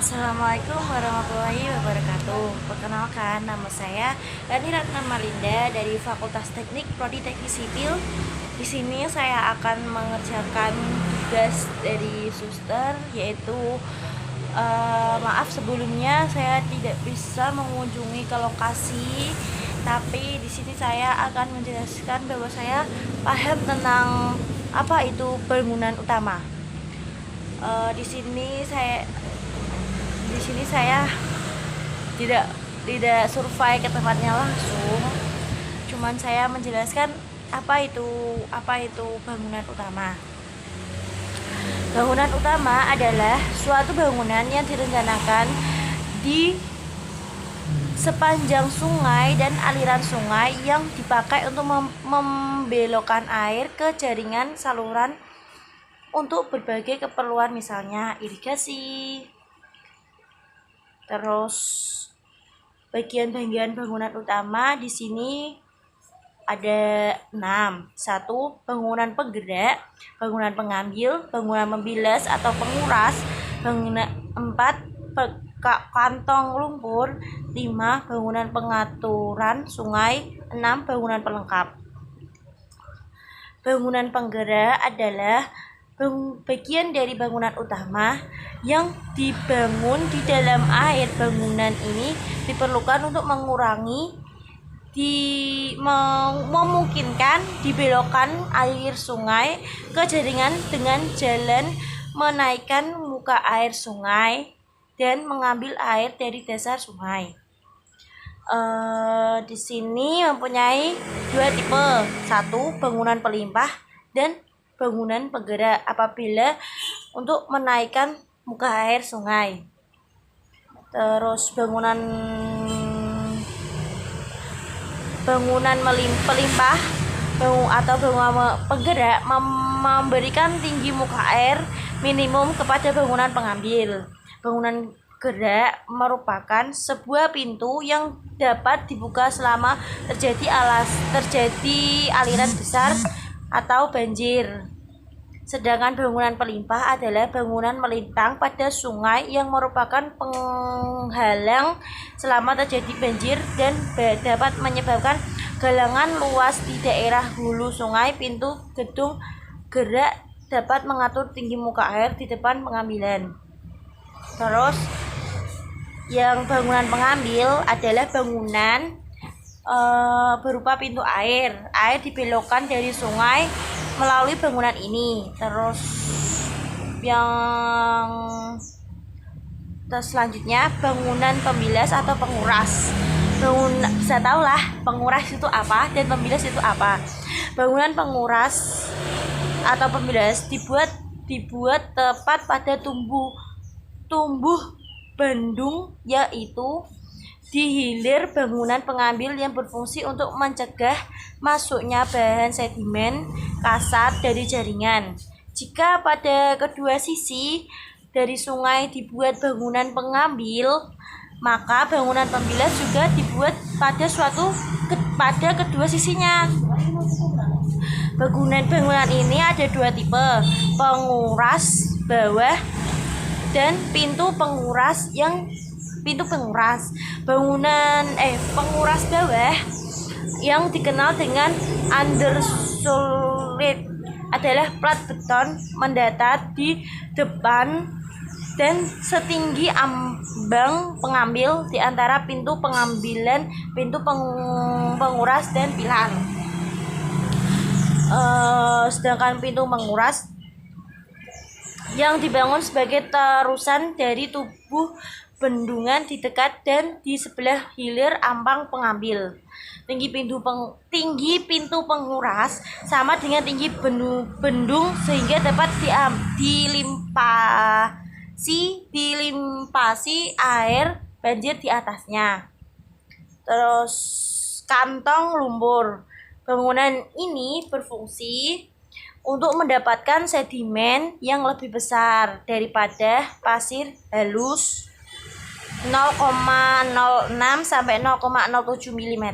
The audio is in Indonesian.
Assalamualaikum warahmatullahi wabarakatuh. Perkenalkan, nama saya Rani Ratna Malinda dari Fakultas Teknik Prodi Teknik Sipil. Di sini saya akan mengerjakan tugas dari suster, yaitu maaf sebelumnya saya tidak bisa mengunjungi ke lokasi, tapi di sini saya akan menjelaskan bahwa saya paham tentang apa itu bangunan utama. Di sini saya tidak survei ke tempatnya langsung, cuman saya menjelaskan apa itu bangunan utama. Bangunan utama adalah suatu bangunan yang direncanakan di sepanjang sungai dan aliran sungai yang dipakai untuk membelokkan air ke jaringan saluran untuk berbagai keperluan, misalnya irigasi. Terus bagian-bagian bangunan utama di sini ada 6. 1. Bangunan penggerak, bangunan pengambil, bangunan membilas atau penguras, bangunan 4. Kantong lumpur, 5. Bangunan pengaturan sungai, 6. Bangunan pelengkap. Bangunan penggerak adalah bagian dari bangunan utama yang dibangun di dalam air. Bangunan ini diperlukan untuk memungkinkan dibelokkan air sungai ke jaringan dengan jalan menaikkan muka air sungai dan mengambil air dari dasar sungai. Di sini mempunyai 2 tipe. 1. Bangunan pelimpah dan bangunan penggerak apabila untuk menaikkan muka air sungai. Terus bangunan pelimpah atau bangunan penggerak memberikan tinggi muka air minimum kepada bangunan pengambil. Bangunan gerak merupakan sebuah pintu yang dapat dibuka selama terjadi aliran besar atau banjir. Sedangkan bangunan pelimpah adalah bangunan melintang pada sungai yang merupakan penghalang selama terjadi banjir dan dapat menyebabkan galangan luas di daerah hulu sungai. Pintu gedung gerak dapat mengatur tinggi muka air di depan pengambilan. Terus yang bangunan pengambil adalah bangunan berupa pintu air. Air dibelokkan dari sungai melalui bangunan ini. Terus selanjutnya bangunan pembilas atau penguras. Bisa tahu lah penguras itu apa dan pembilas itu apa. Bangunan penguras atau pembilas dibuat tepat pada tumbuh bendung, yaitu di hilir bangunan pengambil yang berfungsi untuk mencegah masuknya bahan sedimen kasar dari jaringan. Jika pada kedua sisi dari sungai dibuat bangunan pengambil, maka bangunan pembilas juga dibuat pada kedua sisinya. Bangunan ini ada 2 tipe, penguras bawah dan pintu penguras. Penguras bawah yang dikenal dengan undersolid adalah plat beton mendatar di depan dan setinggi ambang pengambil di antara pintu pengambilan, pintu penguras dan pilar. Sedangkan pintu penguras yang dibangun sebagai terusan dari tubuh bendungan di dekat dan di sebelah hilir ambang pengambil. Tinggi pintu penguras sama dengan tinggi bendung sehingga dapat dilimpasi air banjir di atasnya. Terus kantong lumpur. Bangunan ini berfungsi untuk mendapatkan sedimen yang lebih besar daripada pasir halus 0,06 sampai 0,07 mm.